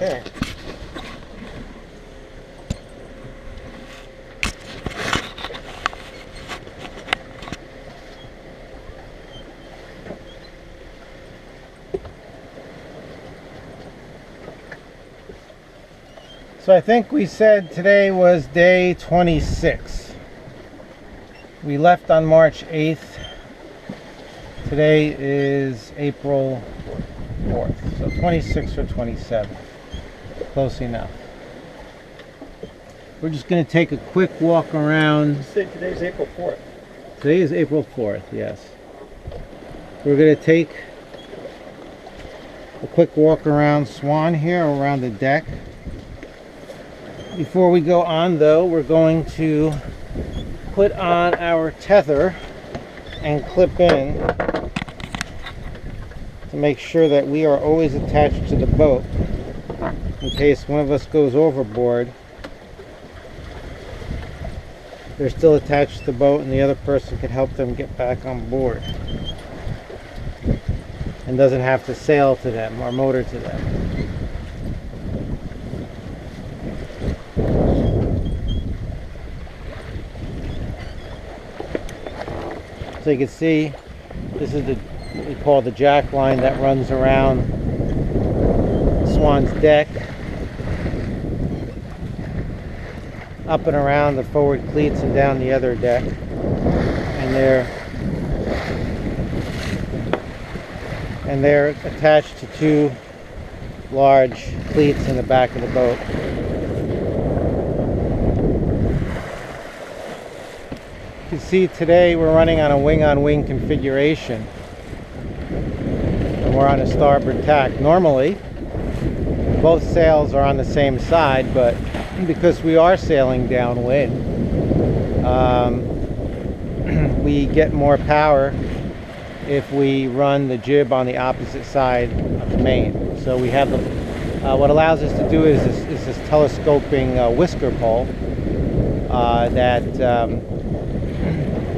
Okay. So I think we said today was day 26. We left on March 8th. Today is April 4th. So 26 or 27. Close enough. We're just going to take a quick walk around. You said today's April 4th. Today is April 4th, yes. We're going to take a quick walk around Swan here, around the deck. Before we go on though, we're going to put on our tether and clip in to make sure that we are always attached to the boat in case one of us goes overboard. They're still attached to the boat and the other person can help them get back on board and doesn't have to sail to them or motor to them. So you can see this is what we call the jack line that runs around Swan's deck, up and around the forward cleats and down the other deck, and they're attached to two large cleats in the back of the boat. You can see today we're running on a wing-on-wing configuration and we're on a starboard tack. Normally both sails are on the same side, but because we are sailing downwind, we get more power if we run the jib on the opposite side of the main. So we have what allows us to do is this telescoping whisker pole that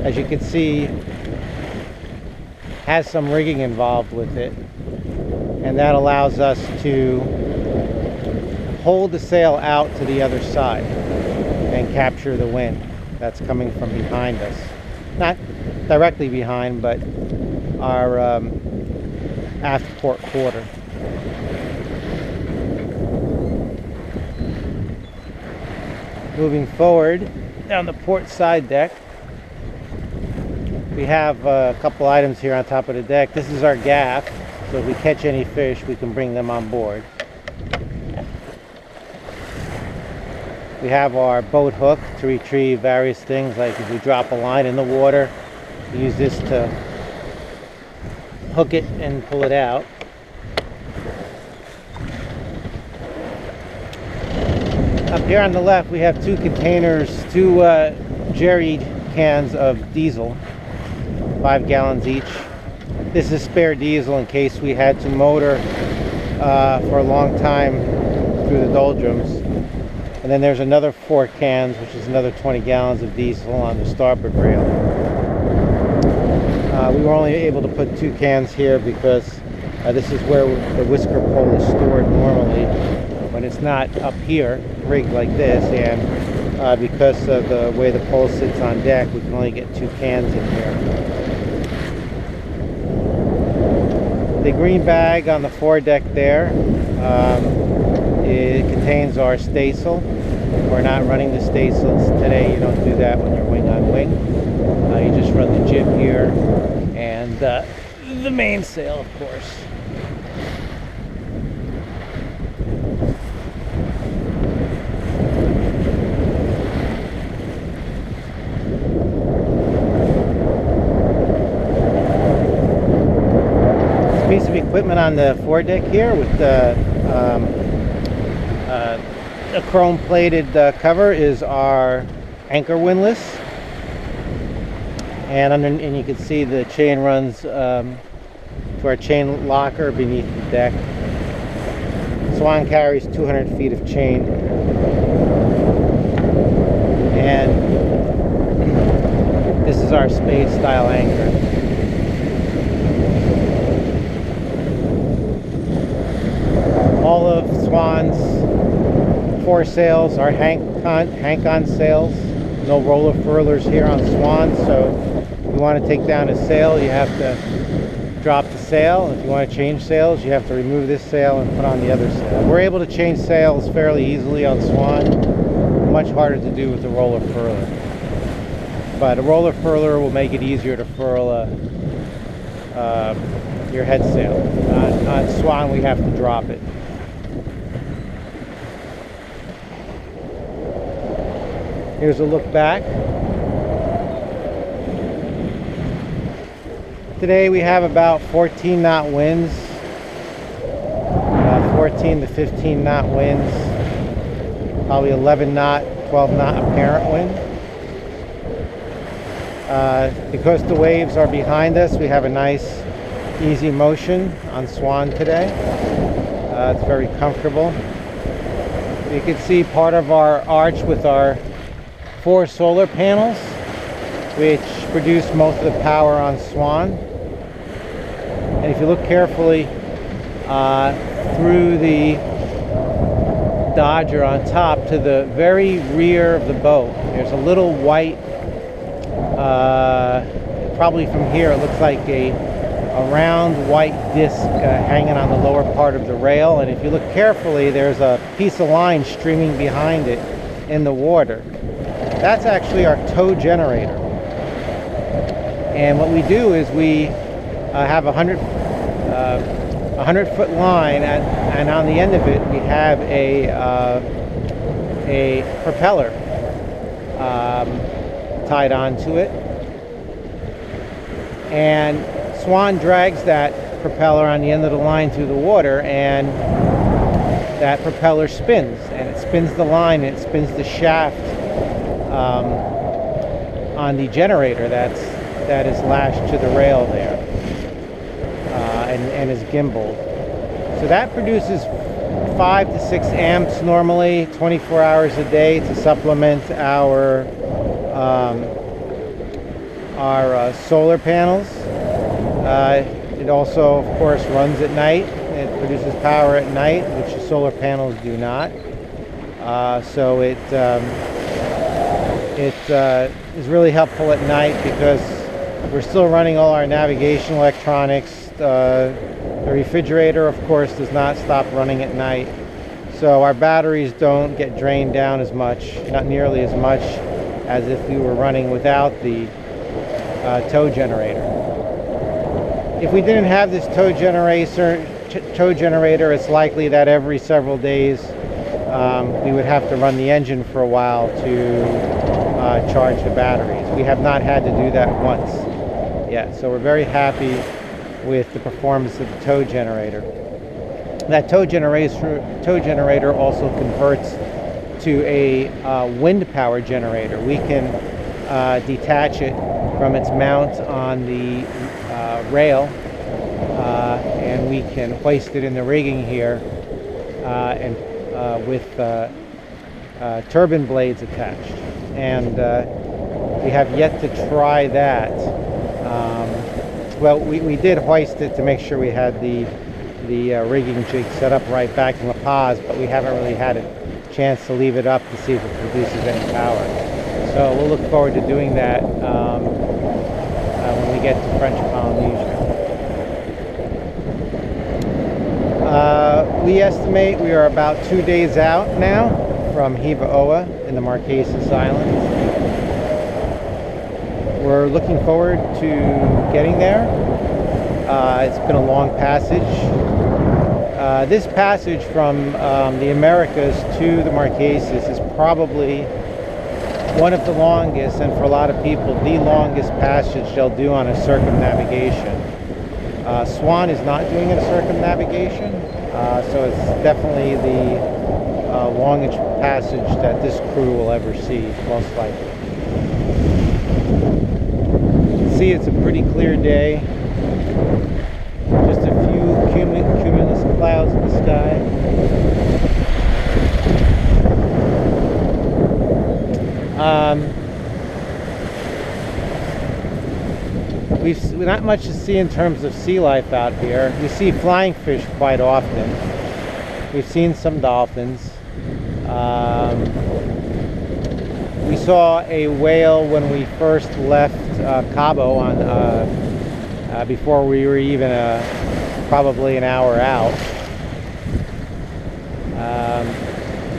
as you can see has some rigging involved with it, and that allows us to hold the sail out to the other side and capture the wind that's coming from behind us. Not directly behind, but our aft port quarter. Moving forward down the port side deck, we have a couple items here on top of the deck. This is our gaff, so if we catch any fish, we can bring them on board. We have our boat hook to retrieve various things, like if we drop a line in the water, we use this to hook it and pull it out. Up here on the left, we have two containers, two jerry cans of diesel. 5 gallons each. This is spare diesel in case we had to motor for a long time through the doldrums. And then there's another 4 cans, which is another 20 gallons of diesel on the starboard rail. We were only able to put 2 cans here because this is where the whisker pole is stored normally when it's not up here rigged like this, and because of the way the pole sits on deck, we can only get 2 cans in here. The green bag on the foredeck there, it contains our staysail. We're not running the staysails today. You don't do that when you're wing on wing. You just run the jib here and the mainsail, of course. Piece of equipment on the foredeck here with the chrome plated cover is our anchor windlass, and you can see the chain runs to our chain locker beneath the deck. Swan carries 200 feet of chain, and this is our spade style anchor. All of Swan's foresails are hank-on sails. No roller furlers here on Swan, so if you want to take down a sail, you have to drop the sail. If you want to change sails, you have to remove this sail and put on the other sail. We're able to change sails fairly easily on Swan. Much harder to do with the roller furler. But a roller furler will make it easier to furl your head sail. On Swan, we have to drop it. Here's a look back. Today we have about 14 knot winds, about 14 to 15 knot winds, probably 11 knot, 12 knot apparent wind. Because the waves are behind us, we have a nice easy motion on Swan today. It's very comfortable. You can see part of our arch with our 4 solar panels, which produce most of the power on Swan. And if you look carefully through the Dodger on top to the very rear of the boat, there's a little white, probably from here it looks like a round white disc hanging on the lower part of the rail. And if you look carefully, there's a piece of line streaming behind it in the water. That's actually our tow generator. And what we do is we have a 100-foot line, and on the end of it we have a propeller tied onto it. And Swan drags that propeller on the end of the line through the water, and that propeller spins. And it spins the line, and it spins the shaft on the generator that is lashed to the rail there and is gimbaled. So that produces 5 to 6 amps normally, 24 hours a day, to supplement our solar panels. It also, of course, runs at night. It produces power at night, which the solar panels do not. So it is really helpful at night because we're still running all our navigation electronics. The refrigerator, of course, does not stop running at night. So our batteries don't get drained down as much, not nearly as much as if we were running without the tow generator. If we didn't have this tow generator, it's likely that every several days we would have to run the engine for a while to charge the batteries. We have not had to do that once yet, so we're very happy with the performance of the tow generator. That tow generator also converts to a wind power generator. We can detach it from its mount on the rail, and we can hoist it in the rigging here and with turbine blades attached. And we have yet to try that. Well, we did hoist it to make sure we had the rigging jig set up right back in La Paz, but we haven't really had a chance to leave it up to see if it produces any power. So we'll look forward to doing that when we get to French Polynesia. We estimate we are about 2 days out now from Hiva-Oa in the Marquesas Islands. We're looking forward to getting there. It's been a long passage. This passage from the Americas to the Marquesas is probably one of the longest, and for a lot of people, the longest passage they'll do on a circumnavigation. Swan is not doing a circumnavigation, so it's definitely the longest passage that this crew will ever see, most likely. See, it's a pretty clear day. Just a few cumulus clouds in the sky. We've not much to see in terms of sea life out here. You see flying fish quite often. We've seen some dolphins. We saw a whale when we first left Cabo on before we were even probably an hour out.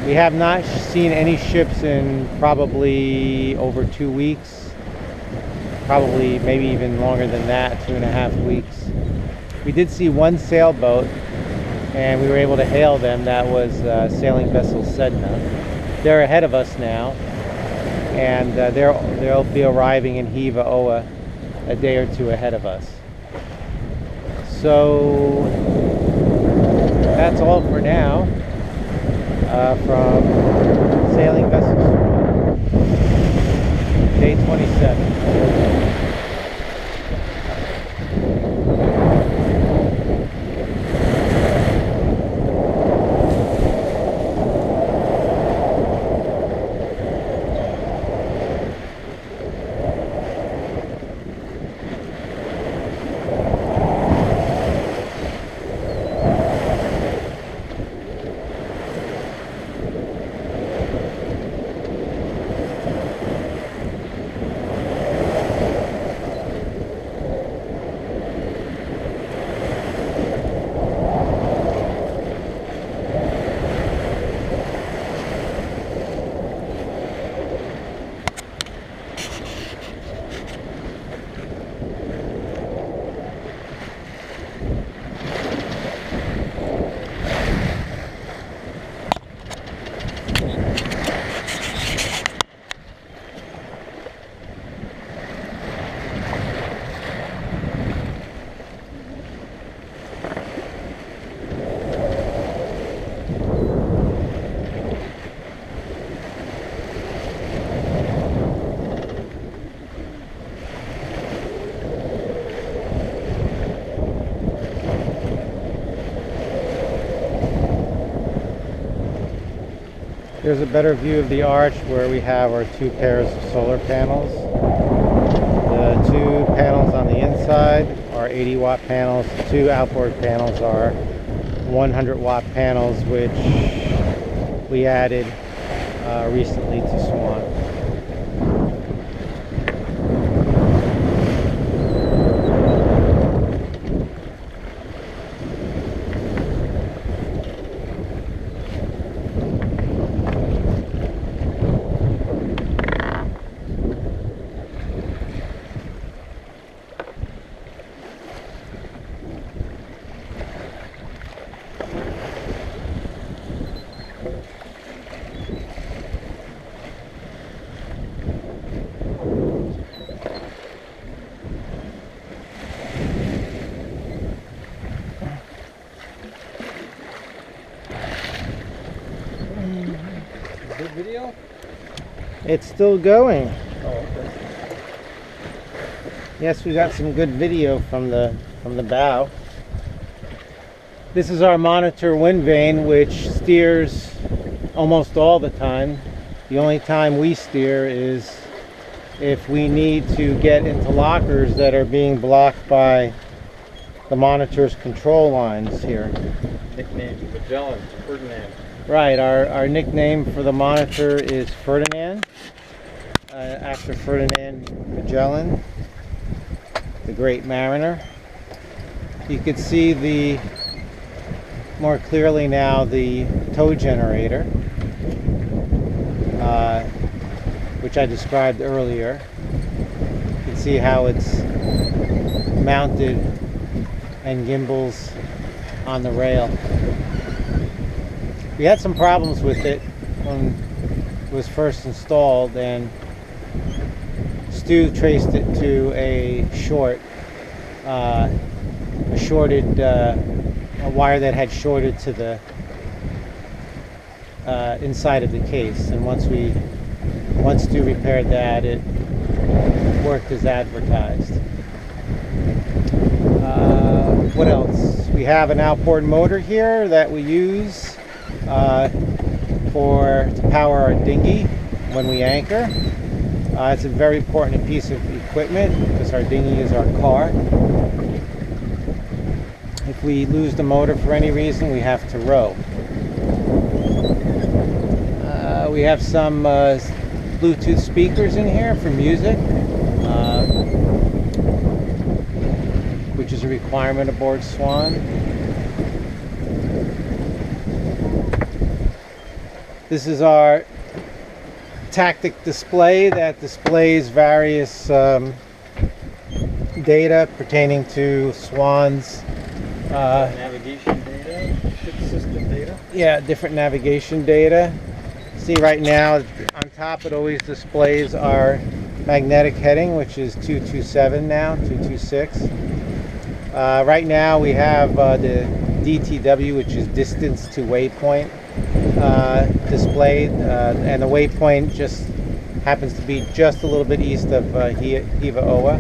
We have not seen any ships in probably over 2 weeks. Probably maybe even longer than that, 2.5 weeks. We did see one sailboat, and we were able to hail them. That was sailing vessel Sedna. They're ahead of us now, and they'll be arriving in Hiva Oa a day or two ahead of us. So that's all for now from sailing vessel Swan, day 27. Here's a better view of the arch where we have our 2 pairs of solar panels. The 2 panels on the inside are 80-watt panels. The 2 outboard panels are 100-watt panels, which we added recently to Swan. Good video? It's still going. Oh, okay. Yes, we got some good video from the bow. This is our monitor wind vane, which steers almost all the time. The only time we steer is if we need to get into lockers that are being blocked by the monitor's control lines here. Nickname Magellan, Ferdinand. Right, our nickname for the monitor is Ferdinand, after Ferdinand Magellan, the great mariner. You can see more clearly now the tow generator, which I described earlier. You can see how it's mounted and gimbals on the rail. We had some problems with it when it was first installed, and Stu traced it to a wire that had shorted to the inside of the case. And once Stu repaired that, it worked as advertised. What else? We have an outboard motor here that we use to power our dinghy when we anchor. It's a very important piece of equipment because our dinghy is our car. If we lose the motor for any reason, we have to row. We have some Bluetooth speakers in here for music, which is a requirement aboard Swan. This is our tactic display that displays various data pertaining to Swan's Navigation data, ship system data. yeah, different navigation data. See right now on top it always displays our magnetic heading, which is 227 now, 226. Right now we have the DTW, which is distance to waypoint, displayed, and the waypoint just happens to be just a little bit east of Hiva-Oa.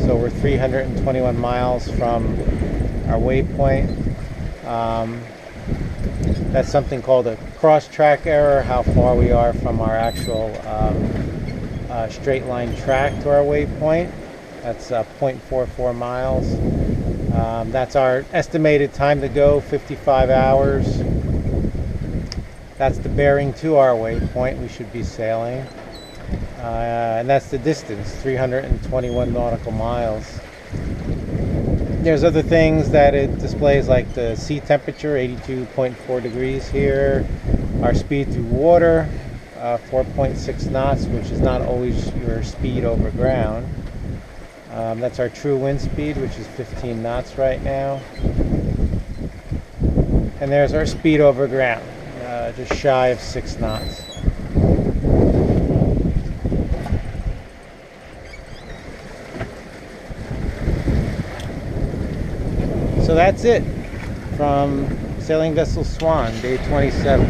So we're 321 miles from our waypoint. That's something called a cross-track error, how far we are from our actual straight line track to our waypoint. That's 0.44 miles. That's our estimated time to go, 55 hours. That's the bearing to our waypoint we should be sailing. And that's the distance, 321 nautical miles. There's other things that it displays, like the sea temperature, 82.4 degrees here. Our speed through water, 4.6 knots, which is not always your speed over ground. That's our true wind speed, which is 15 knots right now. And there's our speed over ground, just shy of 6 knots. So that's it from Sailing Vessel Swan, day 27.